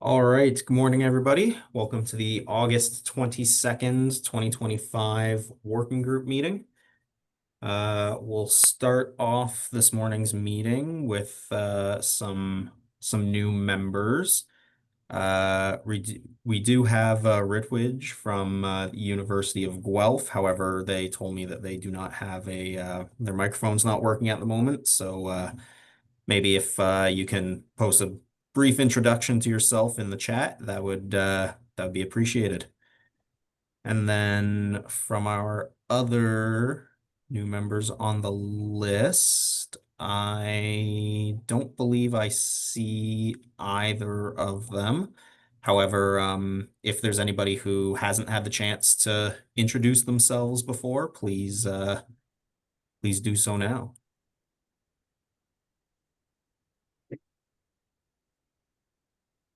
All right. Good morning, everybody. Welcome to the August 22nd, 2025 working group meeting. We'll start off this morning's meeting with some new members. We do have Ritwidge from the University of Guelph. However, they told me that they do not have their microphone's not working at the moment. So maybe if you can post a brief introduction to yourself in the chat, that would be appreciated. And then from our other new members on the list, I don't believe I see either of them. However, if there's anybody who hasn't had the chance to introduce themselves before, please do so now.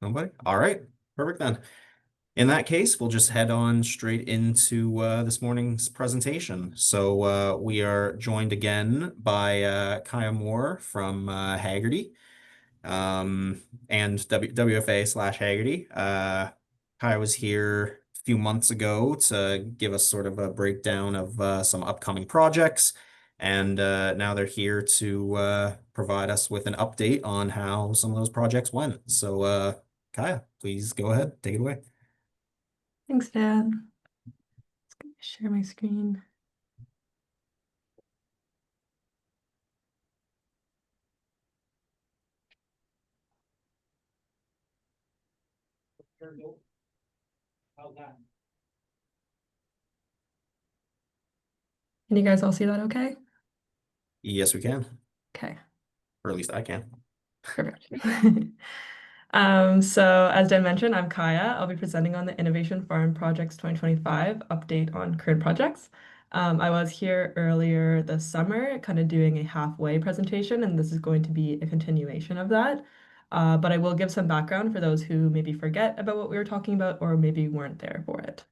Nobody? All right. Perfect then. In that case, we'll just head on straight into this morning's presentation. So we are joined again by Kaya Moore from Haggerty and WFA/Haggerty. Kaya was here a few months ago to give us sort of a breakdown of some upcoming projects. And now they're here to provide us with an update on how some of those projects went. So Kaya, please go ahead, take it away. Thanks, Dad. Just gonna share my screen. Can you guys all see that okay? Yes, we can. Okay, Or at least I can. perfect. So as Dan mentioned, I'm Kaya. I'll be presenting on the Innovation Farm Projects 2025 update on current projects. I was here earlier this summer, kind of doing a halfway presentation, and this is going to be a continuation of that. But I will give some background for those who maybe forget about what we were talking about or maybe weren't there for it.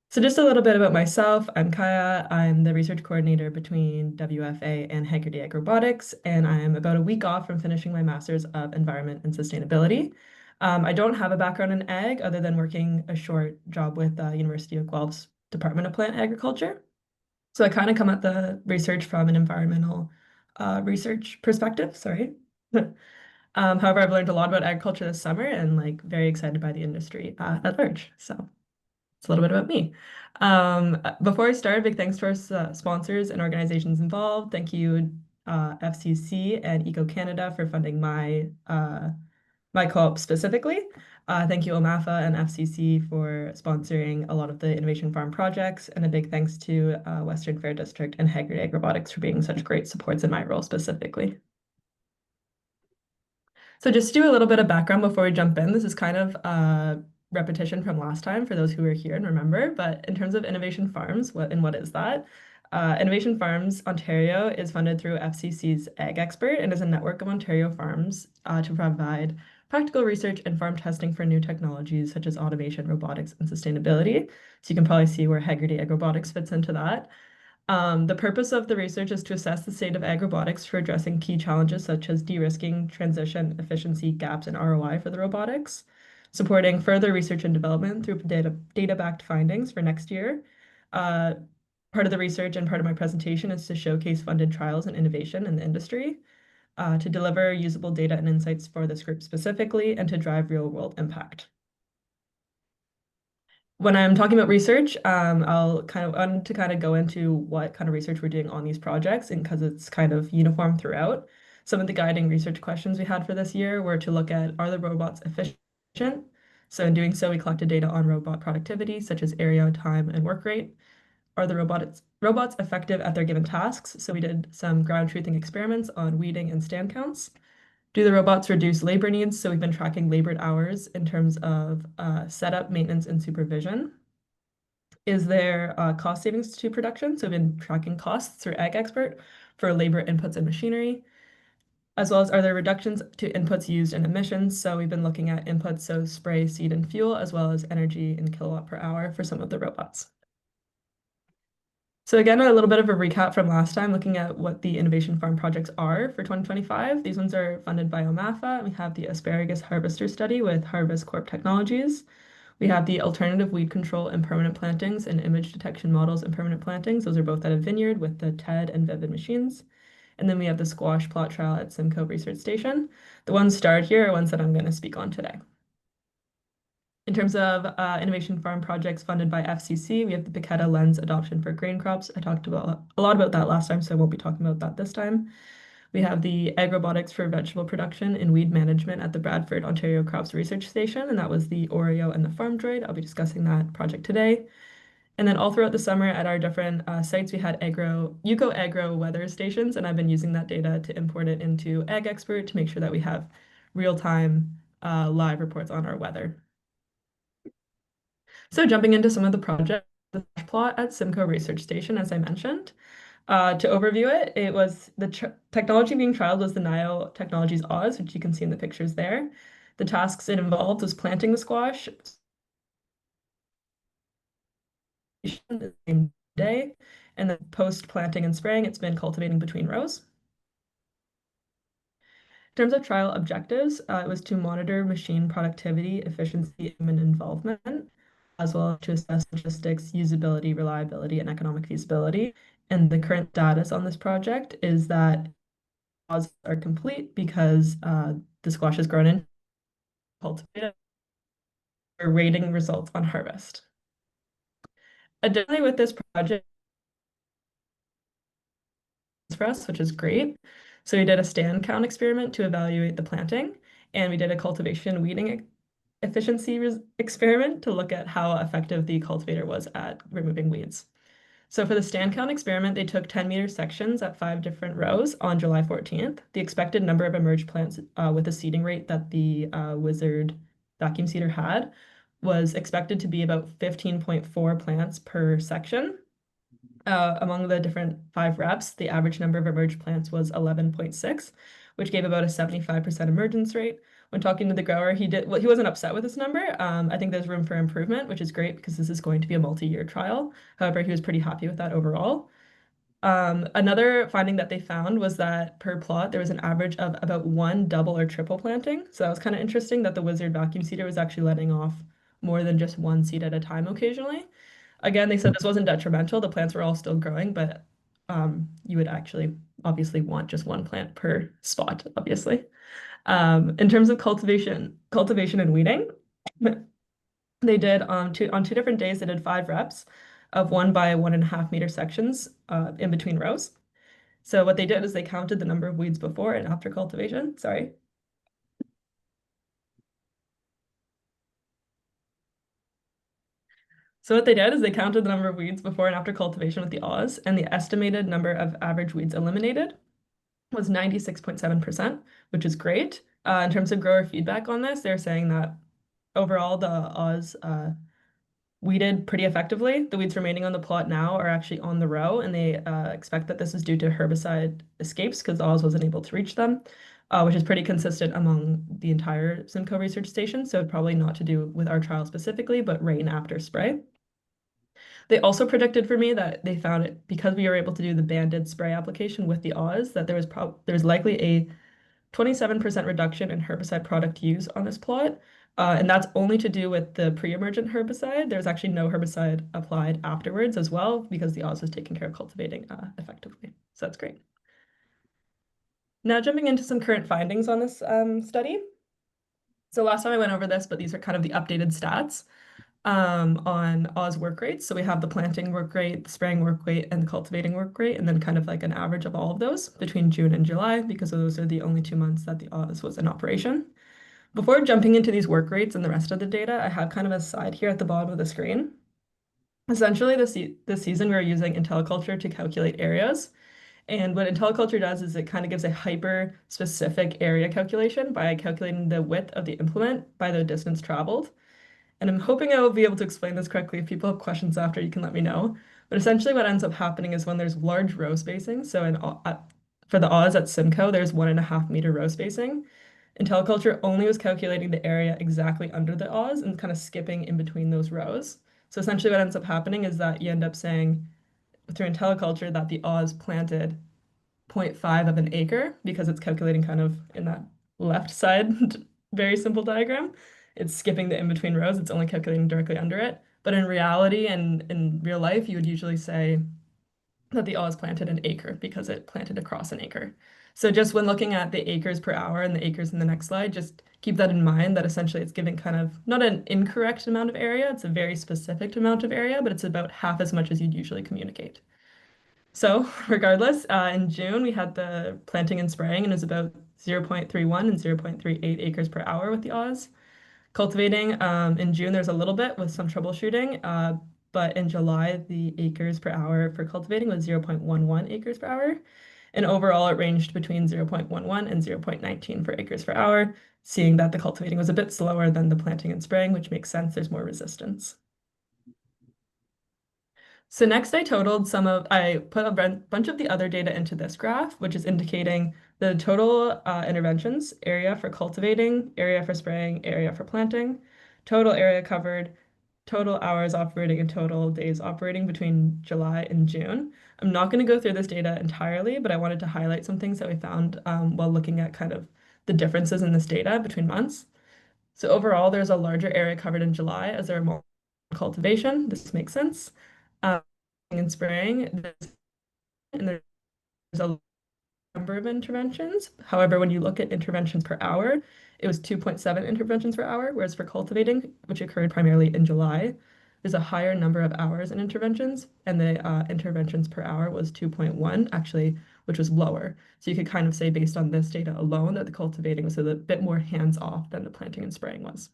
So just a little bit about myself. I'm Kaya. I'm the research coordinator between WFA and Haggerty AgRobotics, and I'm about a week off from finishing my Master's of Environment and Sustainability. I don't have a background in ag other than working a short job with the University of Guelph's Department of Plant Agriculture. So I kind of come at the research from an environmental research perspective, sorry. However, I've learned a lot about agriculture this summer and like very excited by the industry at large. So it's a little bit about me. Before I start, big thanks to our sponsors and organizations involved. Thank you, FCC and Eco Canada for funding my co-op specifically. Thank you, OMAFA and FCC for sponsoring a lot of the Innovation Farm projects, and a big thanks to Western Fair District and Haggerty AgRobotics for being such great supports in my role specifically. So just to do a little bit of background before we jump in, this is kind of a repetition from last time for those who were here and remember, but in terms of Innovation Farms, what is that? Innovation Farms Ontario is funded through FCC's Ag Expert and is a network of Ontario farms to provide practical research and farm testing for new technologies such as automation, robotics, and sustainability. So you can probably see where Haggerty AgRobotics fits into that. The purpose of the research is to assess the state of agrobotics for addressing key challenges such as de-risking, transition, efficiency, gaps, and ROI for the robotics, supporting further research and development through data-backed findings for next year. Uh, Part of the research and part of my presentation is to showcase funded trials and innovation in the industry, to deliver usable data and insights for this group specifically, and to drive real-world impact. When I'm talking about research, I'll want to kind of go into what kind of research we're doing on these projects, and because it's kind of uniform throughout. Some of the guiding research questions we had for this year were to look at, are the robots efficient? So in doing so, we collected data on robot productivity, such as area, time, and work rate. Are the robots effective at their given tasks? So we did some ground truthing experiments on weeding and stand counts. Do the robots reduce labor needs? So we've been tracking labored hours in terms of setup, maintenance, and supervision. Is there cost savings to production? So we've been tracking costs through Ag Expert for labor inputs and machinery, as well as are there reductions to inputs used in emissions? So we've been looking at inputs, so spray, seed, and fuel, as well as energy in kilowatt per hour for some of the robots. So again, a little bit of a recap from last time, looking at what the Innovation Farm projects are for 2025. These ones are funded by OMAFA. We have the Asparagus Harvester Study with Harvest Corp Technologies. We have the Alternative Weed Control and Permanent Plantings and Image Detection Models and Permanent Plantings. Those are both at a vineyard with the TED and Vivid machines. And then we have the Squash Plot Trial at Simcoe Research Station. The ones starred here are ones that I'm going to speak on today. In terms of innovation farm projects funded by FCC, we have the Piquetta lens adoption for grain crops. I talked about a lot about that last time, so I won't be talking about that this time. We have the AgRobotics for vegetable production and weed management at the Bradford, Ontario Crops Research Station, and that was the Oreo and the Farm Droid. I'll be discussing that project today. And then all throughout the summer at our different sites, we had Yuko Agro weather stations, and I've been using that data to import it into Ag Expert to make sure that we have real-time live reports on our weather. So jumping into some of the projects, the plot at Simcoe Research Station, as I mentioned. To overview it, it was the technology being trialed was the Nio Technologies Oz, which you can see in the pictures there. The tasks it involved was planting the squash the same day, and then post-planting and spraying, it's been cultivating between rows. In terms of trial objectives, it was to monitor machine productivity, efficiency, and involvement, as well as to assess logistics, usability, reliability, and economic feasibility. And the current status on this project is that laws are complete because the squash is grown in, cultivated. We're rating results on harvest. Additionally, with this project for us, which is great. So we did a stand count experiment to evaluate the planting, and we did a cultivation weeding efficiency experiment to look at how effective the cultivator was at removing weeds. So for the stand count experiment, they took 10-meter sections at 5 different rows on July 14th. The expected number of emerged plants with the seeding rate that the Wizard vacuum seeder had was expected to be about 15.4 plants per section. Among the different 5 reps, the average number of emerged plants was 11.6, which gave about a 75% emergence rate. When talking to the grower, he wasn't upset with this number. I think there's room for improvement, which is great because this is going to be a multi-year trial. However, he was pretty happy with that overall. Another finding that they found was that per plot, there was an average of about 1 double or triple planting. So that was kind of interesting that the Wizard vacuum seeder was actually letting off more than just 1 seed at a time occasionally. Again, they said this wasn't detrimental. The plants were all still growing, but you would actually obviously want just 1 plant per spot, obviously. In terms of cultivation and weeding, they did on 2 different days, they did 5 reps of 1 by 1.5 meter sections in between rows. So what they did is they counted the number of weeds before and after cultivation. Sorry. So what they did is they counted the number of weeds before and after cultivation with the Oz, and the estimated number of average weeds eliminated was 96.7%, which is great. In terms of grower feedback on this, they're saying that overall the Oz weeded pretty effectively. The weeds remaining on the plot now are actually on the row, and they expect that this is due to herbicide escapes because the Oz wasn't able to reach them, which is pretty consistent among the entire Simcoe research station. So probably not to do with our trial specifically, but rain after spray. They also predicted for me that they found it because we were able to do the banded spray application with the Oz, that there's likely a 27% reduction in herbicide product use on this plot. And that's only to do with the pre-emergent herbicide. There's actually no herbicide applied afterwards as well because the Oz was taking care of cultivating effectively. So that's great. Now jumping into some current findings on this study. So last time I went over this, but these are kind of the updated stats on Oz work rates. So we have the planting work rate, the spraying work rate, and the cultivating work rate, and then kind of like an average of all of those between June and July, because those are the only 2 months that the Oz was in operation. Before jumping into these work rates and the rest of the data, I have kind of a slide here at the bottom of the screen. Essentially, this season, we're using IntelliCulture to calculate areas. And what IntelliCulture does is it kind of gives a hyper-specific area calculation by calculating the width of the implement by the distance traveled. And I'm hoping I will be able to explain this correctly. If people have questions after, you can let me know. But essentially what ends up happening is when there's large row spacing, so for the Oz at Simcoe, there's 1.5 meter row spacing. IntelliCulture only was calculating the area exactly under the Oz and kind of skipping in between those rows. So essentially what ends up happening is that you end up saying through IntelliCulture that the Oz planted zero point 0.5 of an acre because it's calculating kind of in that left side, very simple diagram. It's skipping the in-between rows. It's only calculating directly under it. But in reality and in real life, you would usually say that the Oz planted an acre because it planted across an acre. So just when looking at the acres per hour and the acres in the next slide, just keep that in mind that essentially it's giving kind of not an incorrect amount of area, it's a very specific amount of area, but it's about half as much as you'd usually communicate. So regardless, in June we had the planting and spraying and it was about 0.31 and 0.38 acres per hour with the Oz. Cultivating in June, there's a little bit with some troubleshooting, but in July, the acres per hour for cultivating was 0.11 acres per hour. And overall, it ranged between 0.11 and 0.19 for acres per hour, seeing that the cultivating was a bit slower than the planting and spraying, which makes sense. There's more resistance. So next I put a bunch of the other data into this graph, which is indicating the total interventions, area for cultivating, area for spraying, area for planting, total area covered, total hours operating, and total days operating between July and June. I'm not going to go through this data entirely, but I wanted to highlight some things that we found while looking at kind of the differences in this data between months. So overall, there's a larger area covered in July as there are more cultivation. This makes sense. In spraying, and there's a number of interventions. However, when you look at interventions per hour, it was 2.7 interventions per hour, whereas for cultivating, which occurred primarily in July, there's a higher number of hours in interventions, and the interventions per hour was 2.1, actually, which was lower. So you could kind of say, based on this data alone, that the cultivating was a bit more hands-off than the planting and spraying was.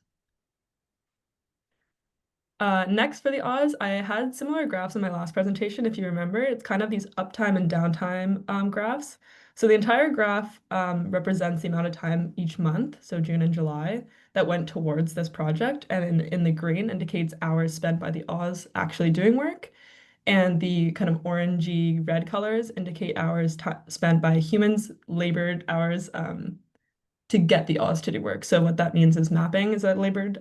Next for the Oz, I had similar graphs in my last presentation, if you remember. It's kind of these uptime and downtime graphs. So the entire graph represents the amount of time each month, so June and July, that went towards this project. And in the green indicates hours spent by the Oz actually doing work. And the kind of orangey red colors indicate hours spent by humans, labored hours to get the Oz to do work. So what that means is mapping is a labored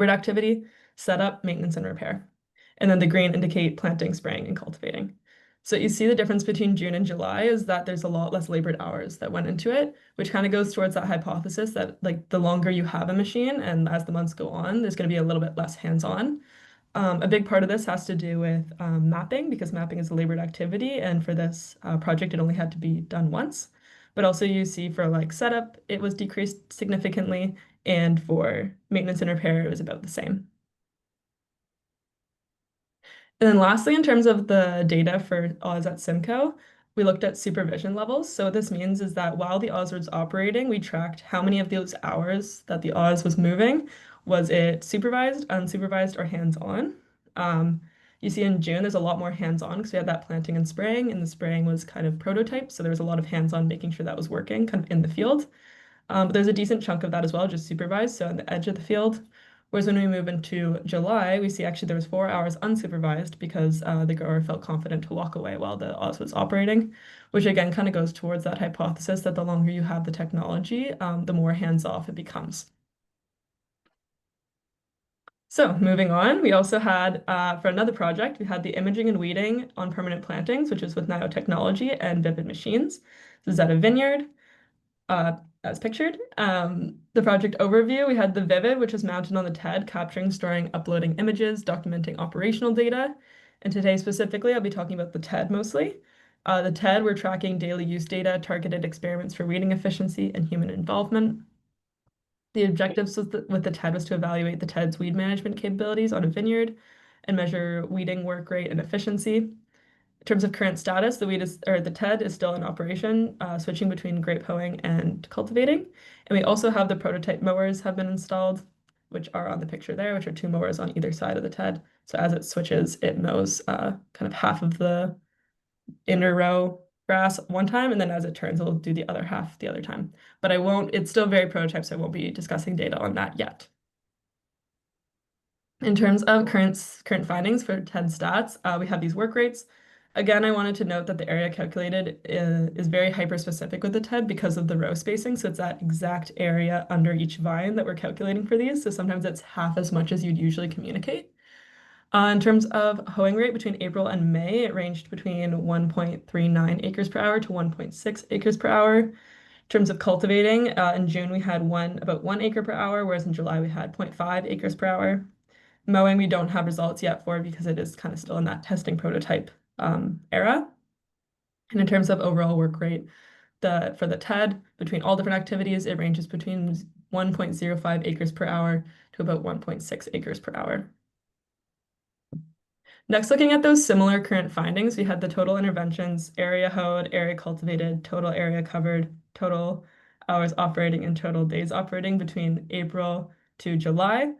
activity, setup, maintenance, and repair. And then the green indicate planting, spraying, and cultivating. So you see the difference between June and July is that there's a lot less labored hours that went into it, which kind of goes towards that hypothesis that like the longer you have a machine and as the months go on, there's going to be a little bit less hands-on. A big part of this has to do with mapping because mapping is a labored activity. And for this project, it only had to be done once. But also you see for like setup, it was decreased significantly. And for maintenance and repair, it was about the same. And then lastly, in terms of the data for Oz at Simcoe, we looked at supervision levels. So what this means is that while the Oz was operating, we tracked how many of those hours that the Oz was moving. Was it supervised, unsupervised, or hands-on? You see in June, there's a lot more hands-on because we had that planting and spraying, and the spraying was kind of prototype. So there was a lot of hands-on making sure that was working kind of in the field. But there's a decent chunk of that as well, just supervised, so on the edge of the field. Whereas when we move into July, we see actually there was 4 hours unsupervised because the grower felt confident to walk away while the Oz was operating, which again kind of goes towards that hypothesis that the longer you have the technology, the more hands-off it becomes. So moving on, we also had, for another project, we had the imaging and weeding on permanent plantings, which is with nanotechnology and Vivid Machines. This is at a vineyard. As pictured. The project overview, we had the Vivid, which is mounted on the TED, capturing, storing, uploading images, documenting operational data. And today specifically, I'll be talking about the TED mostly. The TED, we're tracking daily use data, targeted experiments for weeding efficiency and human involvement. The objectives with the TED was to evaluate the TED's weed management capabilities on a vineyard and measure weeding work rate and efficiency. In terms of current status, the TED is still in operation, switching between grape hoeing and cultivating. And we also have the prototype mowers have been installed, which are on the picture there, which are 2 mowers on either side of the TED. So as it switches, it mows kind of half of the inner row grass one time, and then as it turns, it'll do the other half the other time. But it's still very prototype, so I won't be discussing data on that yet. In terms of current findings for TED stats, we have these work rates. Again, I wanted to note that the area calculated is very hyper-specific with the TED because of the row spacing. So it's that exact area under each vine that we're calculating for these. So sometimes it's half as much as you'd usually communicate. In terms of hoeing rate between April and May, it ranged between 1.39 acres per hour to 1.6 acres per hour. In terms of cultivating, in June we had about 1 acre per hour, whereas in July we had 0.5 acres per hour. Mowing, we don't have results yet for because it is kind of still in that testing prototype era. And in terms of overall work rate, for the TED, between all different activities, it ranges between 1.05 acres per hour to about 1.6 acres per hour. Next, looking at those similar current findings, we had the total interventions, area hoed, area cultivated, total area covered, total hours operating, and total days operating between April to July.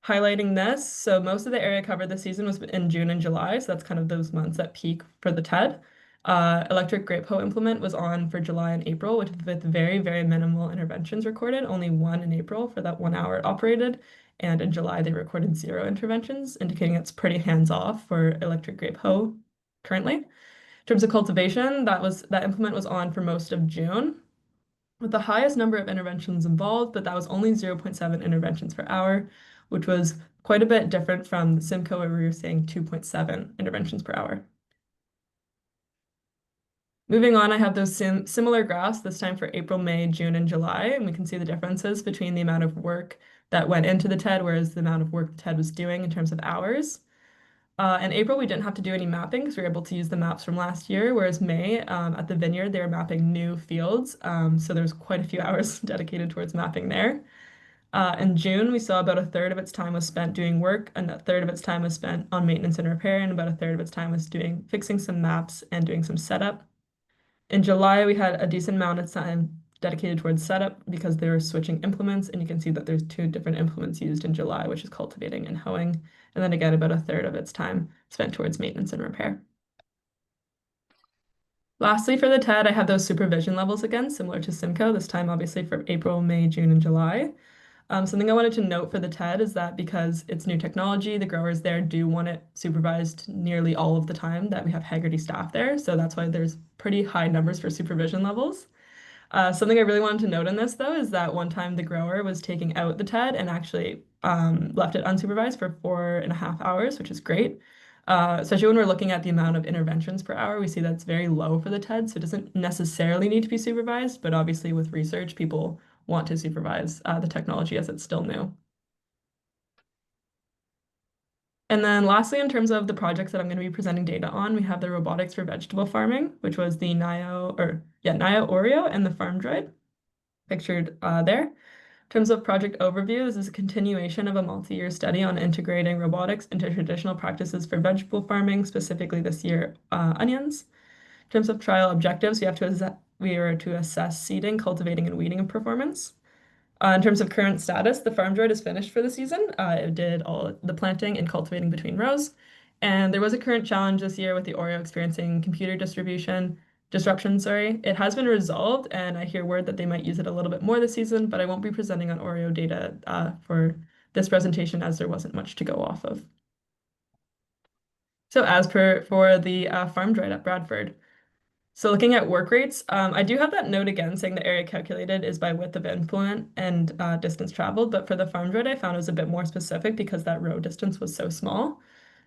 Highlighting this, so most of the area covered this season was in June and July, so that's kind of those months at peak for the TED. Electric grape hoe implement was on for July and April, with very, very minimal interventions recorded, only one in April for that 1 hour it operated, and in July they recorded 0 interventions, indicating it's pretty hands-off for electric grape hoe currently. In terms of cultivation, that implement was on for most of June, with the highest number of interventions involved, but that was only 0.7 interventions per hour, which was quite a bit different from the Simcoe where we were saying 2.7 interventions per hour. Moving on, I have those similar graphs, this time for April, May, June, and July, and we can see the differences between the amount of work that went into the TED, whereas the amount of work the TED was doing in terms of hours. In April, we didn't have to do any mapping because we were able to use the maps from last year, whereas May, at the vineyard, they were mapping new fields. So there's quite a few hours dedicated towards mapping there. In June, we saw about a third of its time was spent doing work, and a third of its time was spent on maintenance and repair, and about a third of its time was fixing some maps and doing some setup. In July, we had a decent amount of time dedicated towards setup because they were switching implements, and you can see that there's two different implements used in July, which is cultivating and hoeing, and then again, about a third of its time spent towards maintenance and repair. Lastly, for the TED, I have those supervision levels again, similar to Simcoe, this time obviously for April, May, June, and July. Something I wanted to note for the TED is that because it's new technology, the growers there do want it supervised nearly all of the time that we have Haggerty staff there. So that's why there's pretty high numbers for supervision levels. Something I really wanted to note in this, though, is that one time the grower was taking out the TED and actually left it unsupervised for 4.5 hours, which is great. Especially when we're looking at the amount of interventions per hour, we see that's very low for the TED, so it doesn't necessarily need to be supervised, but obviously with research, people want to supervise the technology as it's still new. And then lastly, in terms of the projects that I'm going to be presenting data on, we have the robotics for vegetable farming, which was the Nio Oreo and the Farm Droid pictured there. In terms of project overview, this is a continuation of a multi-year study on integrating robotics into traditional practices for vegetable farming, specifically this year, onions. In terms of trial objectives, we were to assess seeding, cultivating, and weeding of performance. In terms of current status, the farm droid is finished for the season. It did all the planting and cultivating between rows. And there was a current challenge this year with the Oreo experiencing computer disruption, sorry. It has been resolved, and I hear word that they might use it a little bit more this season, but I won't be presenting on Oreo data for this presentation as there wasn't much to go off of. So as per for the farm droid at Bradford, so looking at work rates, I do have that note again saying the area calculated is by width of implement and distance traveled, but for the farm droid, I found it was a bit more specific because that row distance was so small.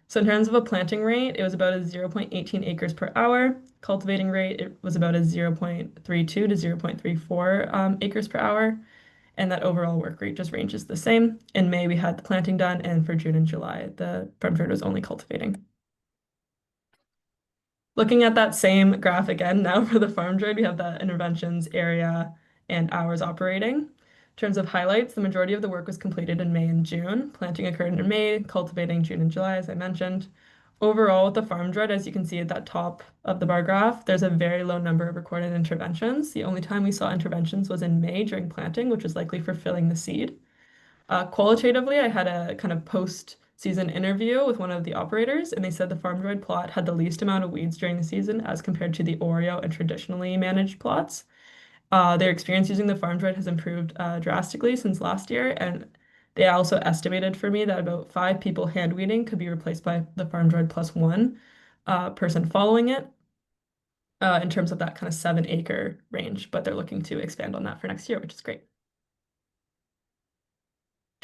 So in terms of a planting rate, it was about a 0.18 acres per hour. Cultivating rate, it was about a 0.32 to 0.34 acres per hour. And that overall work rate just ranges the same. In May, we had the planting done, and for June and July, the farm droid was only cultivating. Looking at that same graph again, now for the farm droid, we have the interventions, area, and hours operating. In terms of highlights, the majority of the work was completed in May and June. Planting occurred in May, cultivating June and July, as I mentioned. Overall, with the farm droid, as you can see at that top of the bar graph, there's a very low number of recorded interventions. The only time we saw interventions was in May during planting, which was likely for filling the seed. Qualitatively, I had a kind of post-season interview with one of the operators, and they said the farm droid plot had the least amount of weeds during the season as compared to the Oreo and traditionally managed plots. Their experience using the farm droid has improved drastically since last year, and they also estimated for me that about 5 people hand weeding could be replaced by the farm droid plus one person following it in terms of that kind of 7 acre range, but they're looking to expand on that for next year, which is great.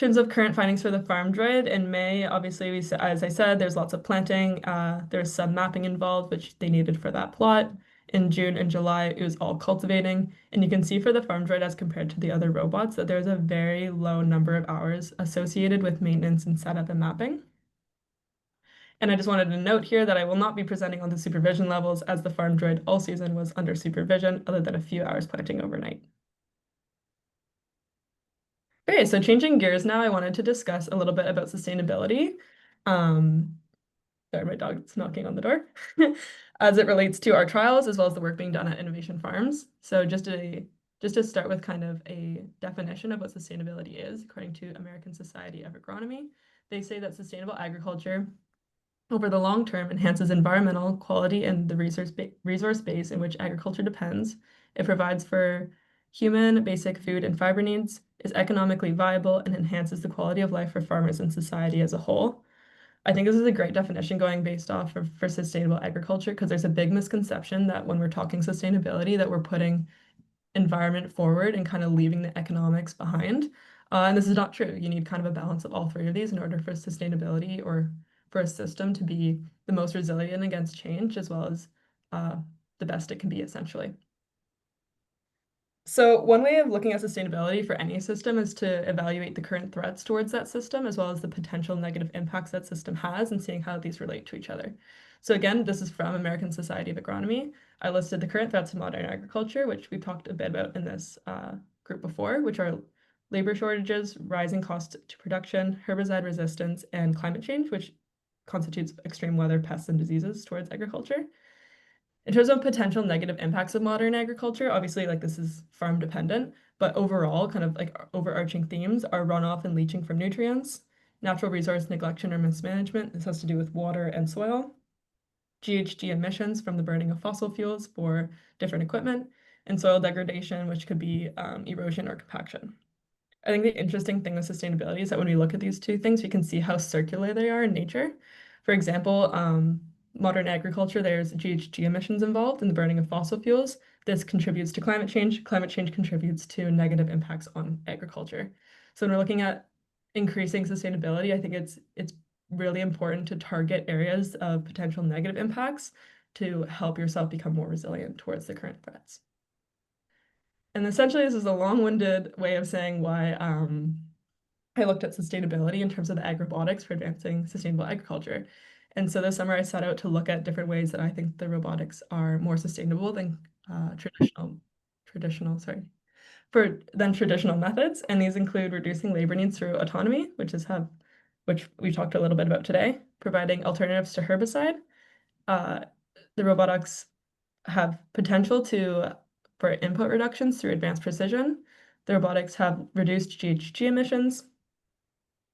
terms of current findings for the farm droid, in May, obviously, as I said, there's lots of planting. There's some mapping involved, which they needed for that plot. In June and July, it was all cultivating. And you can see for the farm droid, as compared to the other robots, that there's a very low number of hours associated with maintenance and setup and mapping. And I just wanted to note here that I will not be presenting on the supervision levels, as the farm droid all season was under supervision, other than a few hours planting overnight. Okay, so changing gears now, I wanted to discuss a little bit about sustainability. Um, Sorry, my dog's knocking on the door. As it relates to our trials, as well as the work being done at Innovation Farms. So just to start with kind of a definition of what sustainability is, according to American Society of Agronomy, they say that sustainable agriculture over the long term enhances environmental quality and the resource base in which agriculture depends. It provides for human basic food and fiber needs, is economically viable, and enhances the quality of life for farmers and society as a whole. I think this is a great definition going based off of for sustainable agriculture, because there's a big misconception that when we're talking sustainability that we're putting environment forward and kind of leaving the economics behind. And this is not true. You need kind of a balance of all three of these in order for sustainability or for a system to be the most resilient against change, as well as uh, the best it can be, essentially. So one way of looking at sustainability for any system is to evaluate the current threats towards that system, as well as the potential negative impacts that system has, and seeing how these relate to each other. So again, this is from American Society of Agronomy. I listed the current threats to modern agriculture, which we've talked a bit about in this group before, which are labor shortages, rising cost to production, herbicide resistance, and climate change, which constitutes extreme weather, pests, and diseases towards agriculture. In terms of potential negative impacts of modern agriculture, obviously, like this is farm dependent, but overall, kind of like overarching themes are runoff and leaching from nutrients, natural resource neglection or mismanagement. This has to do with water and soil, GHG emissions from the burning of fossil fuels for different equipment, and soil degradation, which could be erosion or compaction. I think the interesting thing with sustainability is that when we look at these two things, we can see how circular they are in nature. For example, modern agriculture, there's GHG emissions involved in the burning of fossil fuels. This contributes to climate change. Climate change contributes to negative impacts on agriculture. So when we're looking at increasing sustainability, I think it's really important to target areas of potential negative impacts to help yourself become more resilient towards the current threats. And essentially, this is a long-winded way of saying why I looked at sustainability in terms of the AgRobotics for advancing sustainable agriculture. And so this summer, I set out to look at different ways that I think the robotics are more sustainable than traditional methods. And these include reducing labor needs through autonomy, which we talked a little bit about today, providing alternatives to herbicide. Uh, the robotics have potential for input reductions through advanced precision. The robotics have reduced GHG emissions.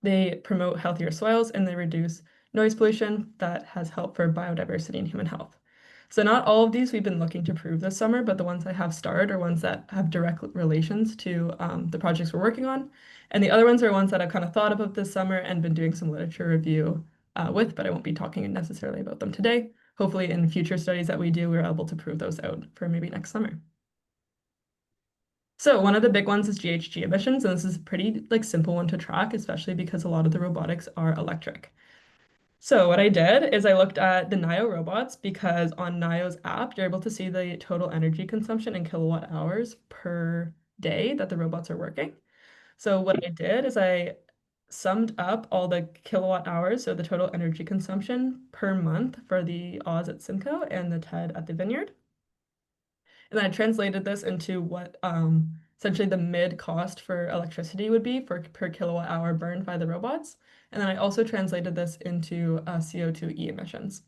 They promote healthier soils, and they reduce noise pollution that has helped for biodiversity and human health. So not all of these we've been looking to prove this summer, but the ones I have starred are ones that have direct relations to the projects we're working on. And the other ones are ones that I've kind of thought about this summer and been doing some literature review with, but I won't be talking necessarily about them today. Hopefully in future studies that we do, we're able to prove those out for maybe next summer. So one of the big ones is GHG emissions, and this is a pretty like simple one to track, especially because a lot of the robotics are electric. So what I did is I looked at the NIO robots, because on NIO's app, you're able to see the total energy consumption in kilowatt hours per day that the robots are working. So what I did is I summed up all the kilowatt hours, so the total energy consumption per month for the Oz at Simcoe and the TED at the Vineyard. And then I translated this into what essentially the mid cost for electricity would be for per kilowatt hour burned by the robots. And then I also translated this into CO2e emissions.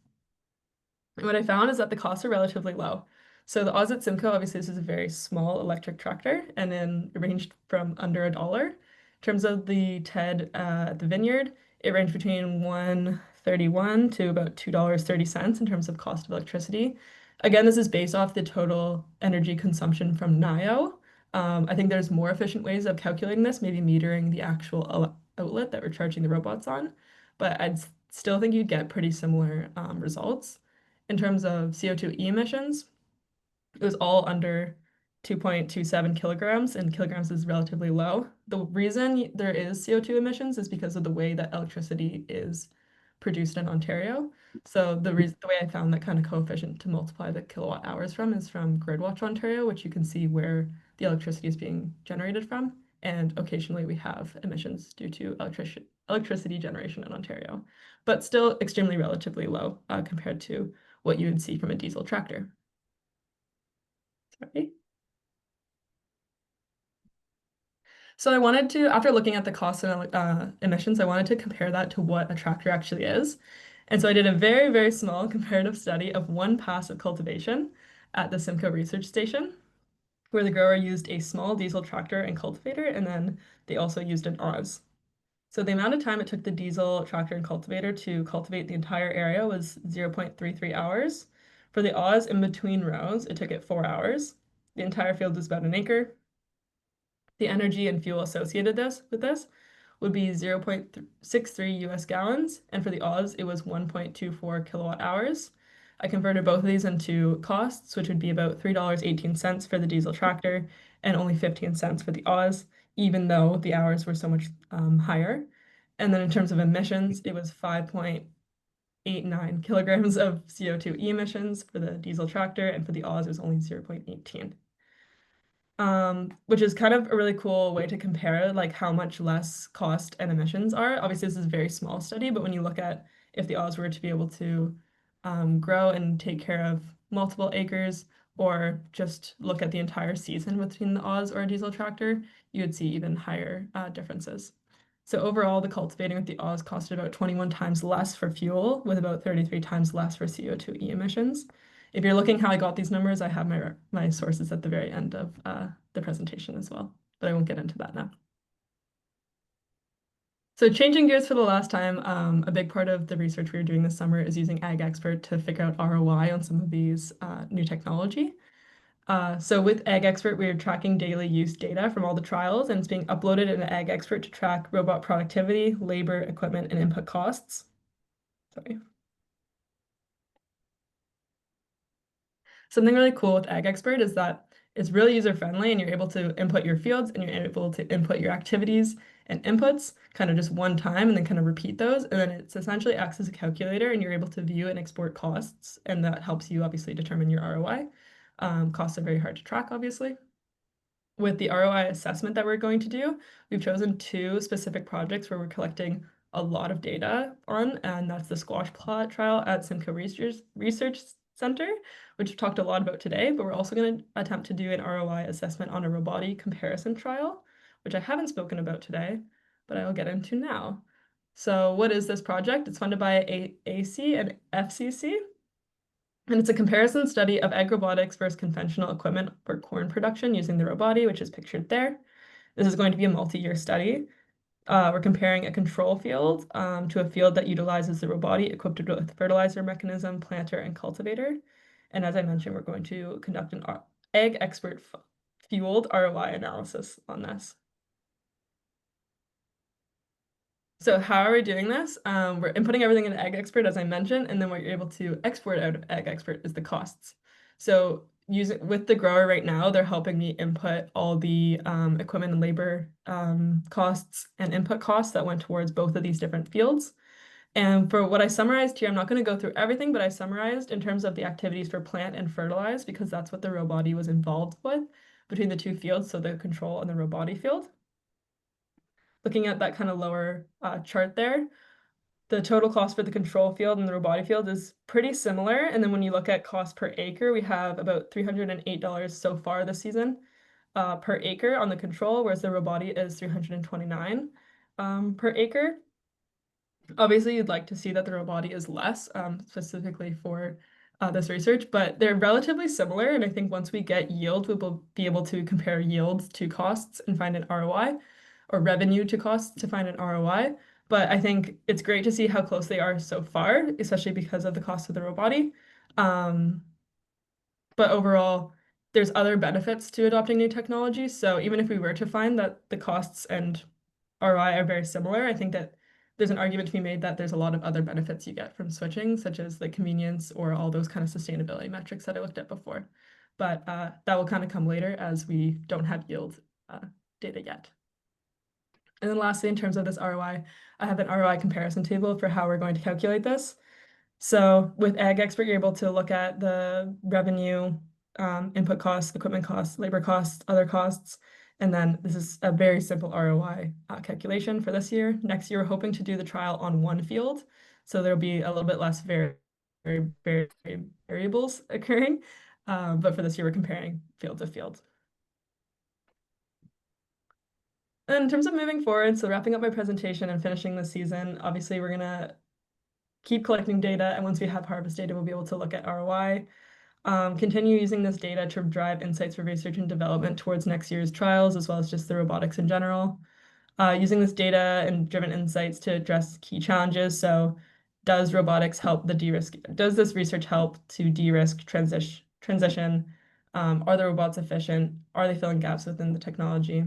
And what I found is that the costs are relatively low. So the Oz at Simcoe, obviously, this is a very small electric tractor, and then it ranged from under $1. In terms of the TED at the Vineyard, it ranged between 131 to about $2.30 in terms of cost of electricity. Again, this is based off the total energy consumption from NIO. I think there's more efficient ways of calculating this, maybe metering the actual outlet that we're charging the robots on, but I'd still think you'd get pretty similar results. In terms of CO2e emissions, it was all under 2.27 kilograms, and kilograms is relatively low. The reason there is CO2 emissions is because of the way that electricity is produced in Ontario. So the way I found that kind of coefficient to multiply the kilowatt hours from is from GridWatch Ontario, which you can see where the electricity is being generated from. And occasionally we have emissions due to electricity generation in Ontario, but still extremely relatively low compared to what you would see from a diesel tractor. Sorry. So I wanted to, after looking at the costs and emissions, I wanted to compare that to what a tractor actually is. And so I did a very, very small comparative study of one pass of cultivation at the Simcoe Research Station, where the grower used a small diesel tractor and cultivator, and then they also used an Oz. So the amount of time it took the diesel tractor and cultivator to cultivate the entire area was 0.33 hours. For the Oz in between rows, it took it 4 hours. The entire field was about an acre. The energy and fuel associated with this would be 0.63 US gallons, and for the Oz, it was 1.24 kilowatt hours. I converted both of these into costs, which would be about $3.18 for the diesel tractor and only 15 cents for the Oz, even though the hours were so much higher. And then in terms of emissions, it was 5.89 kilograms of CO2 emissions for the diesel tractor, and for the Oz, it was only 0.18. Which is kind of a really cool way to compare like how much less cost and emissions are. Obviously, this is a very small study, but when you look at if the Oz were to be able to grow and take care of multiple acres, or just look at the entire season between the Oz or a diesel tractor, you would see even higher differences. So overall, the cultivating with the Oz costed about 21 times less for fuel, with about 33 times less for CO2 emissions. If you're looking how I got these numbers, I have my sources at the very end of the presentation as well, but I won't get into that now. So changing gears for the last time, a big part of the research we were doing this summer is using AgExpert to figure out ROI on some of these new technology. So with AgExpert, we are tracking daily use data from all the trials, and it's being uploaded into AgExpert to track robot productivity, labor, equipment, and input costs. Sorry. Something really cool with AgExpert is that it's really user-friendly, and you're able to input your fields and you're able to input your activities and inputs kind of just one time and then kind of repeat those. And then it's essentially acts as a calculator, and you're able to view and export costs. And that helps you obviously determine your ROI. Costs are very hard to track, obviously. With the ROI assessment that we're going to do, we've chosen two specific projects where we're collecting a lot of data on, and that's the squash plot trial at Simcoe Research Center, which we've talked a lot about today, but we're also going to attempt to do an ROI assessment on a robotic comparison trial, which I haven't spoken about today, but I will get into now. So what is this project? It's funded by AC and FCC. And it's a comparison study of AgRobotics versus conventional equipment for corn production using the roboti, which is pictured there. This is going to be a multi-year study. We're comparing a control field to a field that utilizes the roboti equipped with fertilizer mechanism, planter, and cultivator. And as I mentioned, we're going to conduct an AgExpert fueled ROI analysis on this. So how are we doing this? We're inputting everything into AgExpert, as I mentioned, and then what you're able to export out of AgExpert is the costs. So with the grower right now, they're helping me input all the equipment and labor costs and input costs that went towards both of these different fields. And for what I summarized here, I'm not going to go through everything, but I summarized in terms of the activities for plant and fertilize, because that's what the roboti was involved with between the two fields, so the control and the roboti field. Looking at that kind of lower chart there, the total cost for the control field and the roboti field is pretty similar. And then when you look at cost per acre, we have about $308 so far this season per acre on the control, whereas the roboti is $329 per acre. Obviously, you'd like to see that the roboti is less, specifically for this research, but they're relatively similar. And I think once we get yield, we will be able to compare yields to costs and find an ROI, or revenue to costs to find an ROI. But I think it's great to see how close they are so far, especially because of the cost of the roboti. But overall, there's other benefits to adopting new technology. So even if we were to find that the costs and ROI are very similar, I think that there's an argument to be made that there's a lot of other benefits you get from switching, such as the convenience or all those kind of sustainability metrics that I looked at before. but that will kind of come later as we don't have yield uh, data yet. And then lastly, in terms of this ROI, I have an ROI comparison table for how we're going to calculate this. So with Ag Expert, you're able to look at the revenue, input costs, equipment costs, labor costs, other costs. And then this is a very simple ROI calculation for this year. Next year, we're hoping to do the trial on one field. So there'll be a little bit less variables occurring. But for this year, we're comparing field to field. And in terms of moving forward, so wrapping up my presentation and finishing the season, obviously we're gonna keep collecting data, and once we have harvest data, we'll be able to look at ROI. Continue using this data to drive insights for research and development towards next year's trials, as well as just the robotics in general. Using this data and driven insights to address key challenges. So does robotics help the de-risk? Does this research help to de-risk transition? Are the robots efficient? Are they filling gaps within the technology?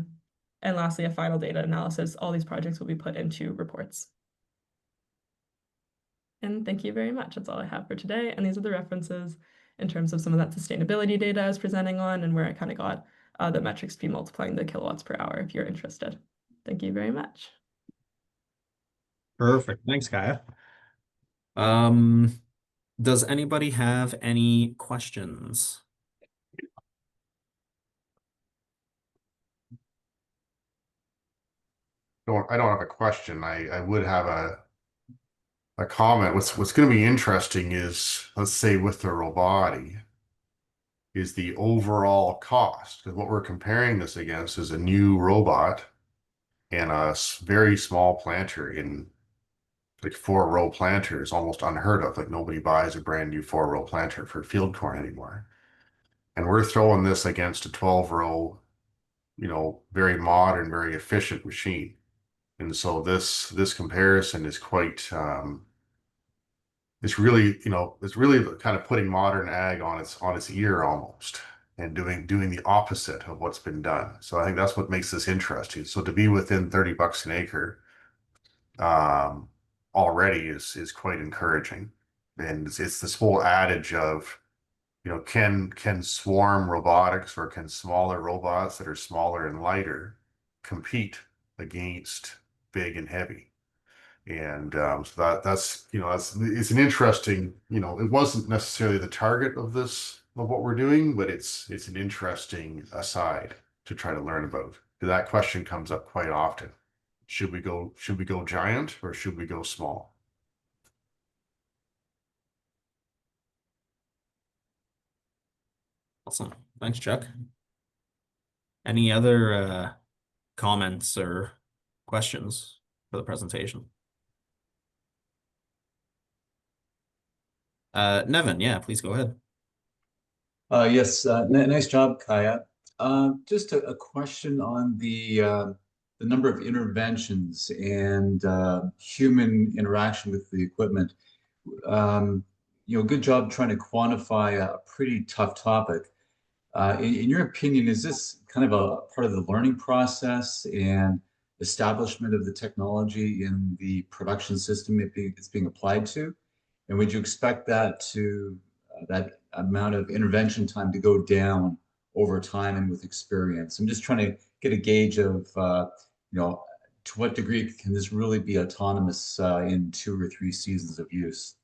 And lastly, a final data analysis. All these projects will be put into reports. And thank you very much. That's all I have for today. And these are the references in terms of some of that sustainability data I was presenting on and where I kind of got the metrics to be multiplying the kilowatts per hour if you're interested. Thank you very much. Perfect. Thanks, Kaya. Does anybody have any questions? I don't have a question. I would have a comment. What's going to be interesting is, let's say with the roboti, is the overall cost. Because what we're comparing this against is a new robot and a very small planter in like 4-row planter is almost unheard of. Like nobody buys a brand new 4-row planter for field corn anymore. And we're throwing this against a 12-row, very modern, very efficient machine. And so this comparison is quite it's really kind of putting modern ag on its ear almost and doing the opposite of what's been done. So I think that's what makes this interesting. So to be within $30 an acre already is quite encouraging. And it's this whole adage of, can swarm robotics or can smaller robots that are smaller and lighter compete against big and heavy? And so that's it's an interesting, it wasn't necessarily the target of what we're doing, but it's an interesting aside to try to learn about. That question comes up quite often. Should we go giant or should we go small? Awesome. Thanks, Chuck. Any other comments or questions for the presentation? Nevin, yeah, please go ahead. Yes, nice job, Kaya. Just a question on the number of interventions and human interaction with the equipment. Good job trying to quantify a pretty tough topic. In your opinion, is this kind of a part of the learning process and establishment of the technology in the production system it's being applied to? And would you expect that amount of intervention time to go down over time and with experience? I'm just trying to get a gauge of, to what degree can this really be autonomous in 2 or 3 seasons of use?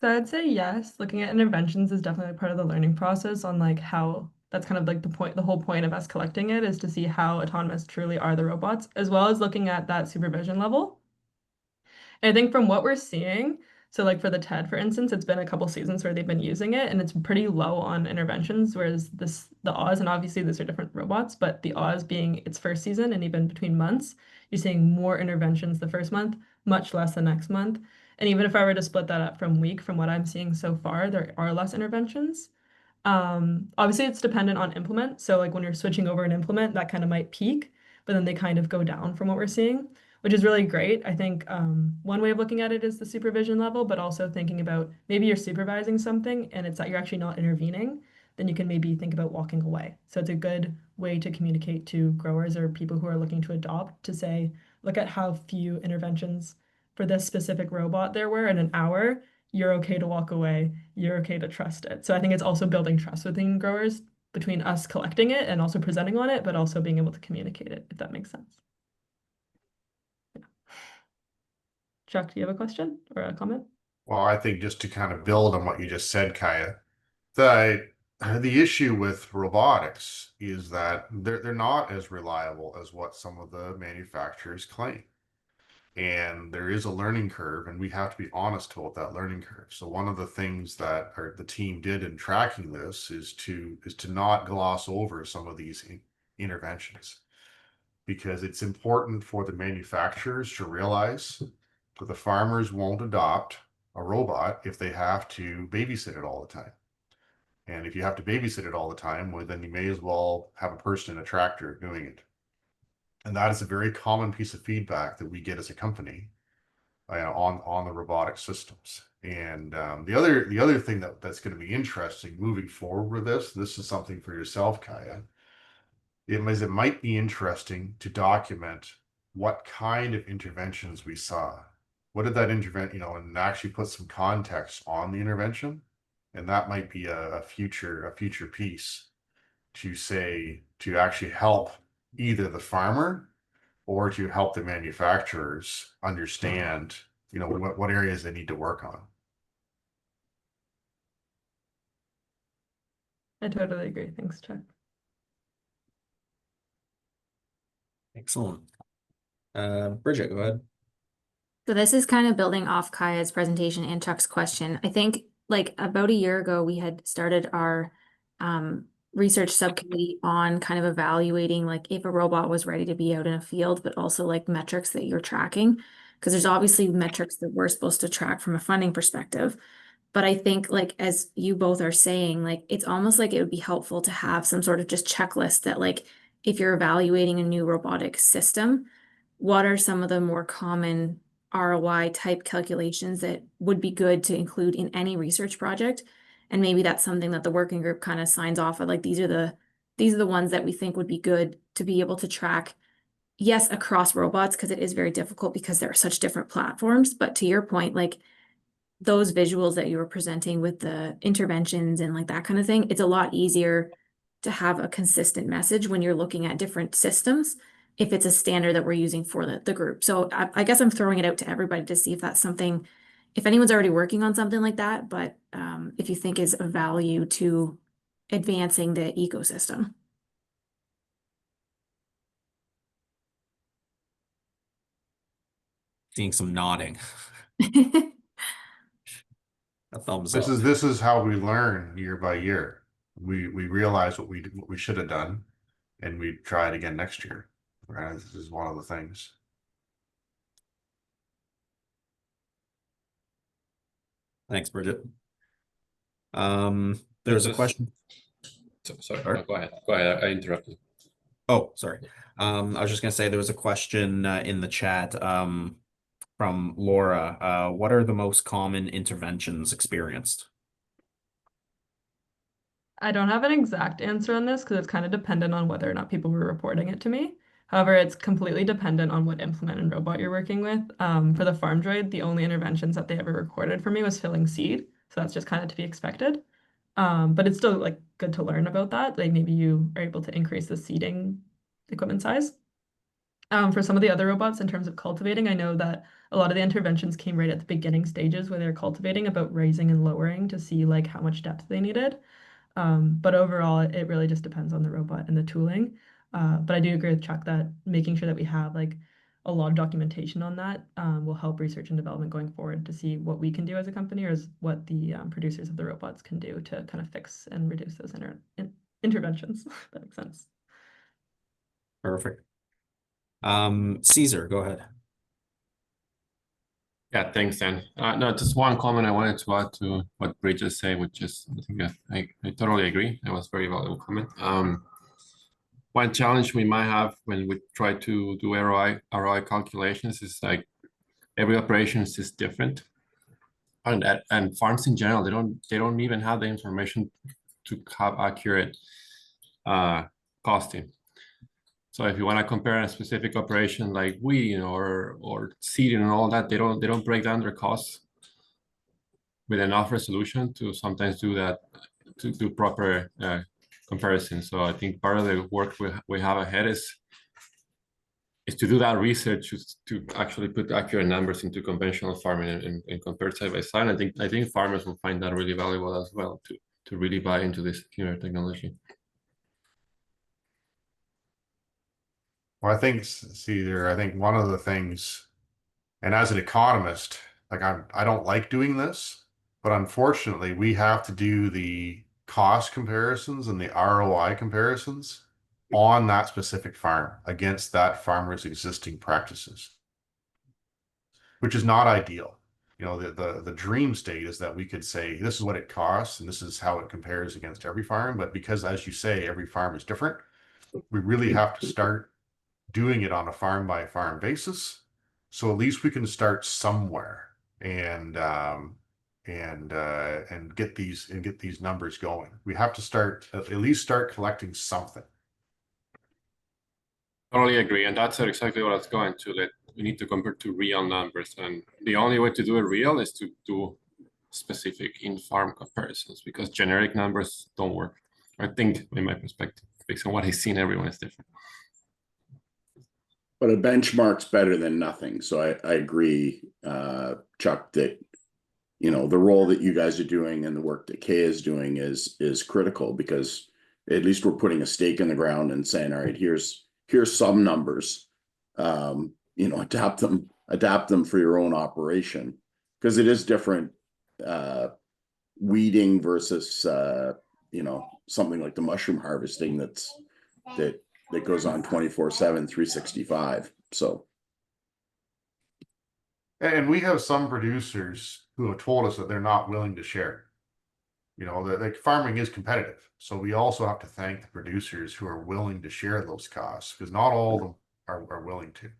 So I'd say yes. Looking at interventions is definitely part of the learning process on like how that's kind of like the whole point of us collecting it is to see how autonomous truly are the robots, as well as looking at that supervision level. And I think from what we're seeing, so like for the TED, for instance, it's been a couple seasons where they've been using it and it's pretty low on interventions, whereas the Oz, and obviously these are different robots, but the Oz being its first season and even between months, you're seeing more interventions the first month, much less the next month. And even if I were to split that up from week, from what I'm seeing so far, there are less interventions. Obviously it's dependent on implement. So like when you're switching over an implement, that kind of might peak, but then they kind of go down from what we're seeing, which is really great. I think one way of looking at it is the supervision level, but also thinking about maybe you're supervising something and it's that you're actually not intervening, then you can maybe think about walking away. So it's a good way to communicate to growers or people who are looking to adopt to say, look at how few interventions for this specific robot there were in an hour. you're okay to walk away, you're okay to trust it. So I think it's also building trust within growers between us collecting it and also presenting on it, but also being able to communicate it, if that makes sense. Yeah. Chuck, do you have a question or a comment? Well, I think just to kind of build on what you just said, Kaya, the issue with robotics is that they're not as reliable as what some of the manufacturers claim. And there is a learning curve, and we have to be honest about that learning curve. So one of the things that the team did in tracking this is to not gloss over some of these interventions, because it's important for the manufacturers to realize that the farmers won't adopt a robot if they have to babysit it all the time. And if you have to babysit it all the time, well, then you may as well have a person in a tractor doing it. And that is a very common piece of feedback that we get as a company on the robotic systems. And the other thing that's going to be interesting moving forward with this is something for yourself, Kaya. It might be interesting to document what kind of interventions we saw. What did that and actually put some context on the intervention. And that might be a future piece to actually help either the farmer or to help the manufacturers understand, what areas they need to work on. I totally agree. Thanks, Chuck. Excellent. Bridget, go ahead. So this is kind of building off Kaya's presentation and Chuck's question. I think like about a year ago, we had started our research subcommittee on kind of evaluating like if a robot was ready to be out in a field, but also like metrics that you're tracking. Because there's obviously metrics that we're supposed to track from a funding perspective. But I think like as you both are saying, like it's almost like it would be helpful to have some sort of just checklist that like if you're evaluating a new robotic system, what are some of the more common ROI type calculations that would be good to include in any research project? And maybe that's something that the working group kind of signs off of, like these are the ones that we think would be good to be able to track. Yes, across robots, because it is very difficult because there are such different platforms. But to your point, like those visuals that you were presenting with the interventions and like that kind of thing, it's a lot easier to have a consistent message when you're looking at different systems if it's a standard that we're using for the group. So I guess I'm throwing it out to everybody to see if that's something, if anyone's already working on something like that, but if you think is of value to advancing the ecosystem. Seeing some nodding. A thumbs This up. is how we learn year by year. We realize what we should have done, and we try it again next year. Right? This is one of the things. Thanks, Bridget. There's a question. Sorry, Sorry? no, go ahead. Go ahead. I interrupted. Oh, sorry. I was just gonna say there was a question in the chat from Laura. What are the most common interventions experienced? I don't have an exact answer on this because it's kind of dependent on whether or not people were reporting it to me. However, it's completely dependent on what implement and robot you're working with. For the farm droid, the only interventions that they ever recorded for me was filling seed. So that's just kind of to be expected. But it's still like good to learn about that. Like maybe you are able to increase the seeding equipment size. For some of the other robots, in terms of cultivating, I know that a lot of the interventions came right at the beginning stages where they're cultivating about raising and lowering to see like how much depth they needed. But overall, it really just depends on the robot and the tooling. But I do agree with Chuck that making sure that we have like a lot of documentation on that will help research and development going forward to see what we can do as a company or as what the producers of the robots can do to kind of fix and reduce those interventions. If that makes sense. Perfect. Caesar, go ahead. Yeah, thanks, Dan. No, just one comment I wanted to add to what Bridget said, which is I think I totally agree. It was a very valuable comment. One challenge we might have when we try to do ROI calculations is like every operation is different, and farms in general they don't even have the information to have accurate costing. So if you want to compare a specific operation like weeding or seeding and all that, they don't break down their costs. with enough resolution to sometimes do that, to do proper comparison. So I think part of the work we have ahead is to do that research, to actually put accurate numbers into conventional farming and compare side by side. I think farmers will find that really valuable as well, to really buy into this newer technology. Well, I think, see there, I think one of the things, and as an economist, like I don't like doing this, but unfortunately we have to do the cost comparisons and the ROI comparisons on that specific farm against that farmer's existing practices, which is not ideal. You know, the dream state is that we could say, this is what it costs and this is how it compares against every farm. But because, as you say, every farm is different, we really have to start doing it on a farm by farm basis. So at least we can start somewhere and get these numbers going. We have to start at least start collecting something. Totally agree, and that's exactly what I was going to. That we need to compare to real numbers, and the only way to do it real is to do specific in-farm comparisons, because generic numbers don't work. I think, in my perspective, based on what I've seen, everyone is different. But a benchmark's better than nothing. So I agree, Chuck, that the role that you guys are doing and the work that Kay is doing is critical, because at least we're putting a stake in the ground and saying, all right, here's some numbers. Adapt them for your own operation, because it is different weeding versus something like the mushroom harvesting that goes on 24/7, 365. So, and we have some producers who have told us that they're not willing to share. That farming is competitive. So we also have to thank the producers who are willing to share those costs, because not all of them are willing to.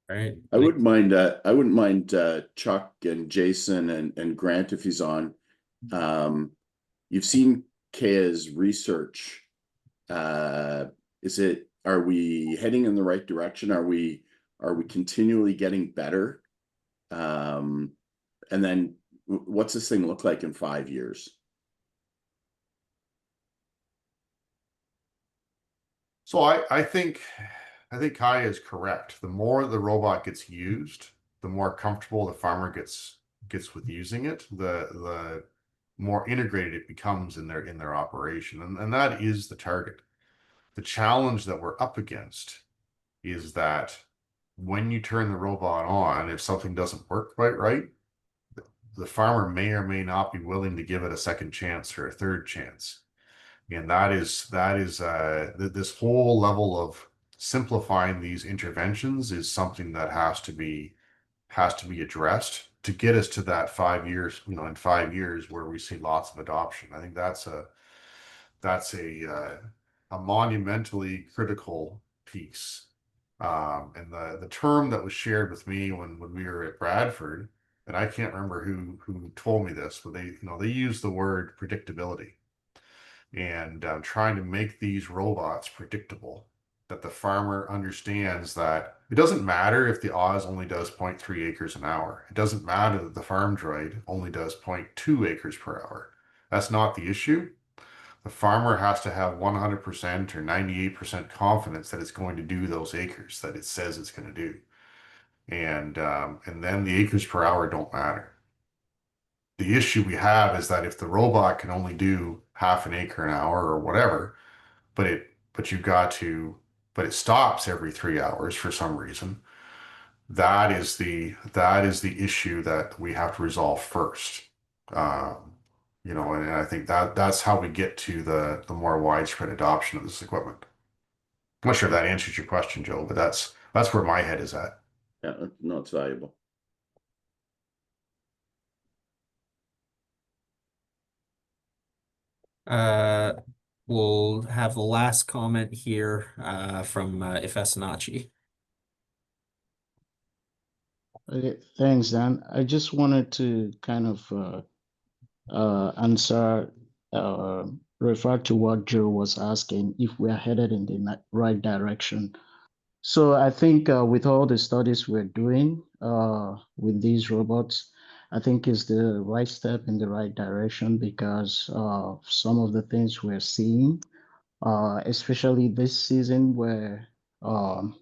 Right. I wouldn't mind Chuck and Jason and Grant, if he's on. You've seen Kaya's research. Are we heading in the right direction? Are we continually getting better? And then what's this thing look like in 5 years? So I think Kaya is correct. The more the robot gets used, the more comfortable the farmer gets with using it, the more integrated it becomes in their operation. And that is the target. The challenge that we're up against is that when you turn the robot on, if something doesn't work quite right, the farmer may or may not be willing to give it a second chance or a third chance. And that is this whole level of simplifying these interventions is something that has to be addressed to get us to that 5 years, in 5 years where we see lots of adoption. I think that's a monumentally critical piece. And the term that was shared with me when we were at Bradford, and I can't remember who told me this, but they use the word predictability, and trying to make these robots predictable, that the farmer understands that it doesn't matter if the Oz only does 0.3 acres an hour. It doesn't matter that the farm droid only does 0.2 acres per hour. That's not the issue. The farmer has to have 100% or 98% confidence that it's going to do those acres that it says it's going to do. And then the acres per hour don't matter. The issue we have is that if the robot can only do half an acre an hour or whatever, but it stops every 3 hours for some reason, that is the issue that we have to resolve first. And I think that's how we get to the more widespread adoption of this equipment. I'm not sure if that answers your question, Joe, but that's where my head is at. Yeah, no, it's valuable. We'll have the last comment here from Ifesanachi. Okay, thanks, Dan. I just wanted to kind of refer to what Joe was asking, if we are headed in the right direction. So I think with all the studies we're doing with these robots, I think is the right step in the right direction because some of the things we're seeing, especially this season where um,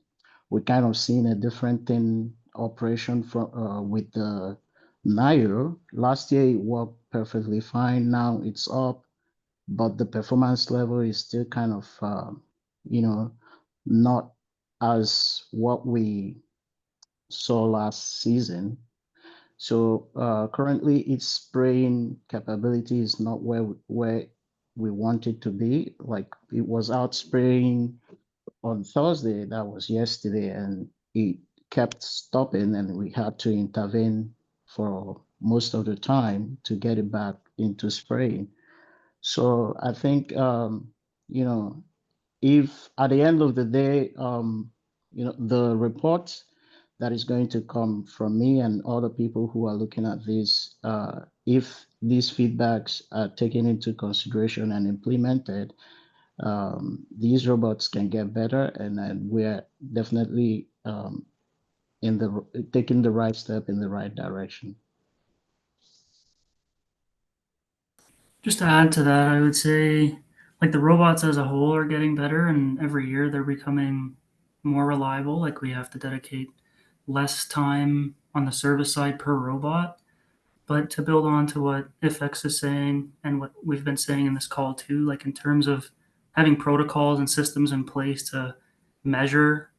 we kind of seen a different thing operation from with the Nairo. Last year it worked perfectly fine. Now it's up, but the performance level is still kind of you know not as what we saw last season. So currently, its spraying capability is not where we want it to be. Like it was out spraying on Thursday, that was yesterday, and it kept stopping, and we had to intervene for most of the time to get it back into spraying. So I think you know if at the end of the day, the report that is going to come from me and other people who are looking at this, if these feedbacks are taken into consideration and implemented, these robots can get better, and then we're definitely in the taking the right step in the right direction. Just to add to that, I would say like the robots as a whole are getting better, and every year they're becoming more reliable. Like we have to dedicate less time on the service side per robot. But to build on to what IFX is saying and what we've been saying in this call too, like in terms of having protocols and systems in place to measure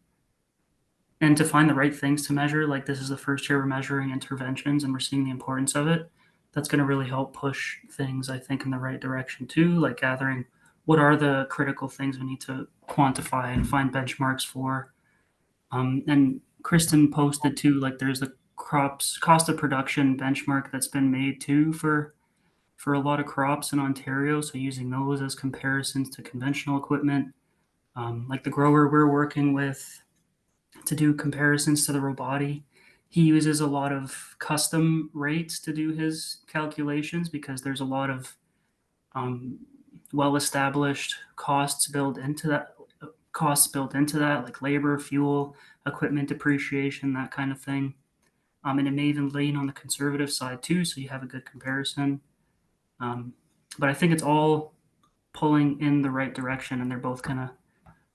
and to find the right things to measure, like this is the first year we're measuring interventions and we're seeing the importance of it. That's going to really help push things, I think, in the right direction too, like gathering what are the critical things we need to quantify and find benchmarks for. And Kristen posted too, like there's the crops cost of production benchmark that's been made too for a lot of crops in Ontario. So using those as comparisons to conventional equipment, like the grower we're working with to do comparisons to the Roboti. He uses a lot of custom rates to do his calculations because there's a lot of um, well-established costs built into that, like labor, fuel, equipment depreciation, that kind of thing. And it may even lean on the conservative side too, so you have a good comparison. But I think it's all pulling in the right direction, and they're both kind of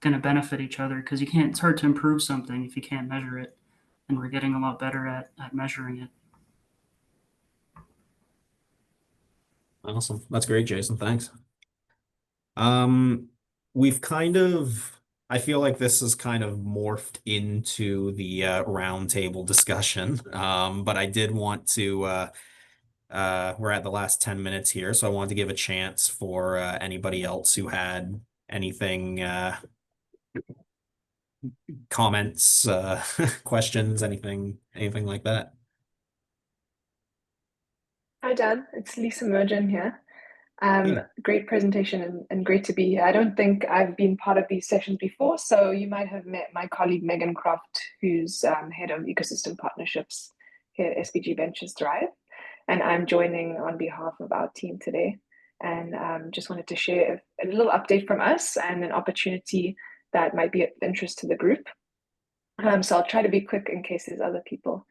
going to benefit each other because you can't. It's hard to improve something if you can't measure it, and we're getting a lot better at measuring it. Awesome. That's great, Jason. Thanks. We've kind of, I feel like this has kind of morphed into the roundtable discussion. But I did want to we're at the last 10 minutes here, so I wanted to give a chance for anybody else who had anything comments, questions, anything like that. Hi, Dan. It's Lisa Mergen here. Hey. Great presentation and great to be here. I don't think I've been part of these sessions before, so you might have met my colleague Megan Croft, who's head of ecosystem partnerships here at SPG Ventures Thrive. And I'm joining on behalf of our team today. And just wanted to share a little update from us and an opportunity that might be of interest to the group. So I'll try to be quick in case there's other people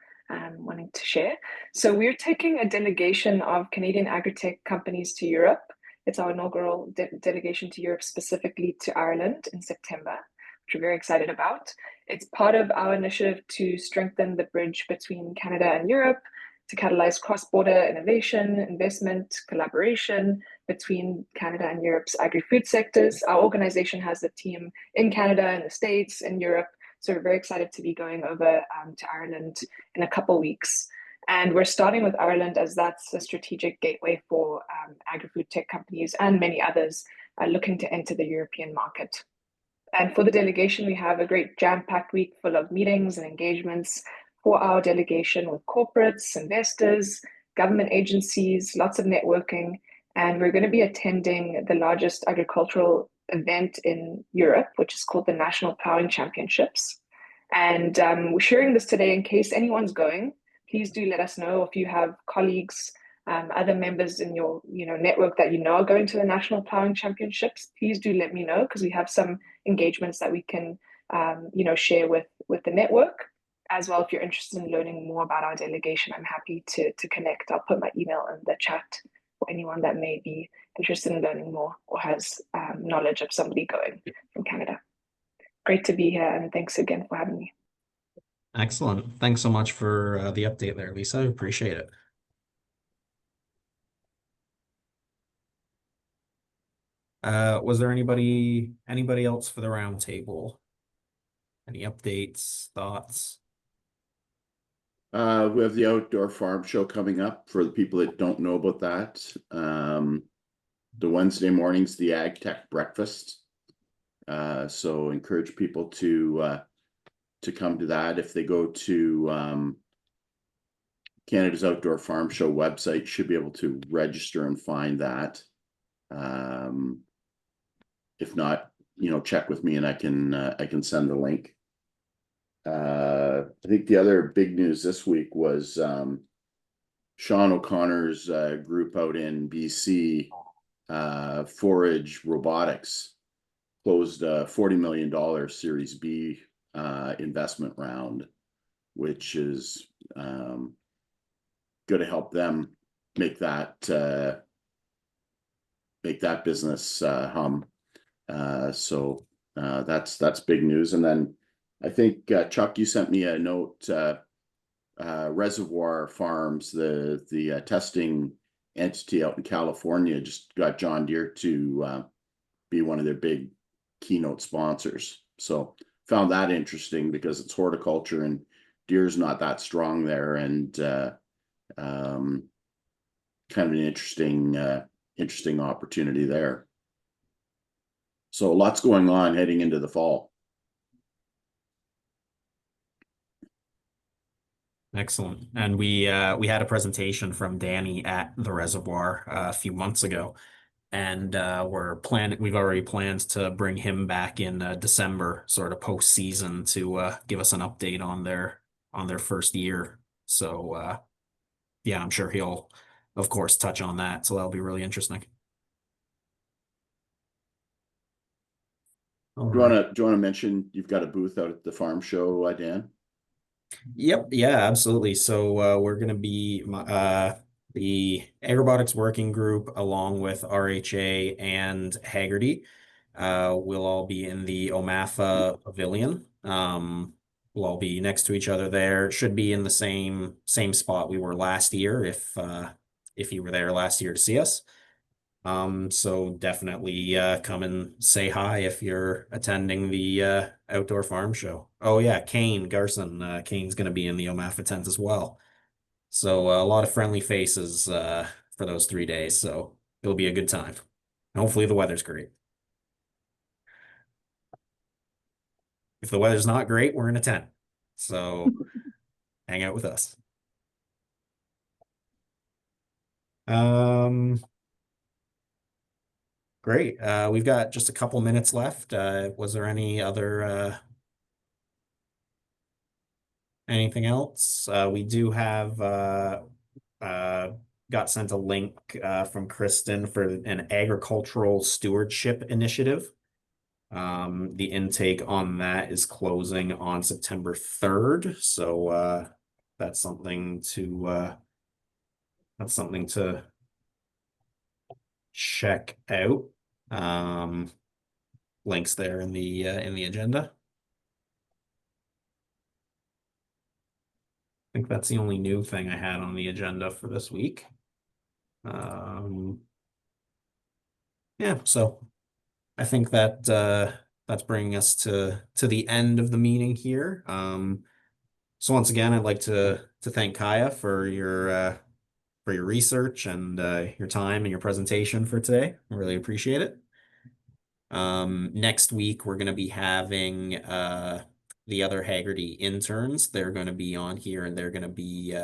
wanting to share. So we're taking a delegation of Canadian agri-tech companies to Europe. It's our inaugural delegation to Europe, specifically to Ireland in September, which we're very excited about. It's part of our initiative to strengthen the bridge between Canada and Europe, to catalyze cross-border innovation, investment, collaboration between Canada and Europe's agri-food sectors. Our organization has a team in Canada, in the States, in Europe. So we're very excited to be going over to Ireland in a couple weeks. And we're starting with Ireland as that's a strategic gateway for agri-food tech companies and many others looking to enter the European market. And for the delegation, we have a great jam-packed week full of meetings and engagements for our delegation with corporates, investors, government agencies, lots of networking. And we're going to be attending the largest agricultural event in Europe, which is called the National Plowing Championships. And we're sharing this today in case anyone's going. Please do let us know if you have colleagues, other members in your network that you know are going to the National Plowing Championships. Please do let me know because we have some engagements that we can share with the network. As well, if you're interested in learning more about our delegation, I'm happy to connect. I'll put my email in the chat for anyone that may be interested in learning more or has knowledge of somebody going from Canada. Great to be here, and thanks again for having me. Excellent. Thanks so much for the update there, Lisa. I appreciate it. Was there anybody else for the roundtable? Any updates, thoughts? We have the outdoor farm show coming up for the people that don't know about that. The Wednesday morning's the Ag Tech Breakfast. So encourage people to come to that. If they go to Canada's Outdoor Farm Show website, should be able to register and find that. If not, check with me and I can send the link. I think the other big news this week was Sean O'Connor's group out in BC, Forage Robotics, closed a $40 million Series B investment round, which is going to help them make that business hum. So that's big news. And then I think Chuck, you sent me a note. Reservoir Farms, the testing entity out in California, just got John Deere to be one of their big keynote sponsors. So found that interesting because it's horticulture and Deere's not that strong there, and kind of an interesting opportunity there. So lots going on heading into the fall. Excellent. And we had a presentation from Danny at the reservoir a few months ago, and we've already planned to bring him back in December, sort of post-season, to give us an update on their first year. So yeah, I'm sure he'll of course touch on that. So that'll be really interesting. All Do you right. want to mention you've got a booth out at the farm show, Dan? Yep, yeah, absolutely. So we're going to be the AgRobotics working group along with RHA and Haggerty. We'll all be in the OMAFA pavilion. We'll all be next to each other there. Should be in the same spot we were last year if you were there last year to see us. So definitely come and say hi if you're attending the outdoor farm show. Oh yeah, Kane Garson. Kane's gonna be in the OMAFA tent as well. So a lot of friendly faces for those 3 days. So it'll be a good time. Hopefully the weather's great. If the weather's not great, we're in a tent. So hang out with us. Great. We've got just a couple minutes left. Was there any other anything else? We do have got sent a link from Kristen for an agricultural stewardship initiative. The intake on that is closing on September 3rd. So that's something to check out. Links there in the agenda. I think that's the only new thing I had on the agenda for this week. Yeah, so I think that that's bringing us to the end of the meeting here. So once again, I'd like to thank Kaya for your research and your time and your presentation for today. I really appreciate it. Next week we're going to be having the other Haggerty interns. They're going to be on here and they're going to be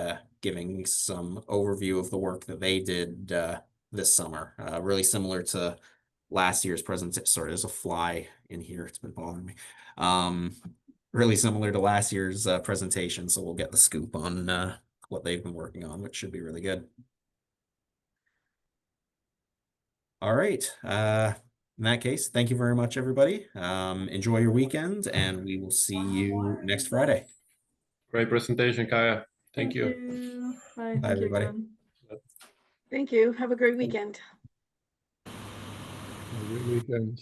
giving some overview of the work that they did this summer. Really similar to last year's presentation. Sorry, there's a fly in here. It's been bothering me. Really similar to last year's presentation. So we'll get the scoop on what they've been working on, which should be really good. All right. In that case, thank you very much, everybody. Enjoy your weekend, and we will see you next Friday. Great presentation, Kaya. Thank you. Bye. Bye, Thank you everybody. again. Thank you. Have a great weekend. Have a great weekend.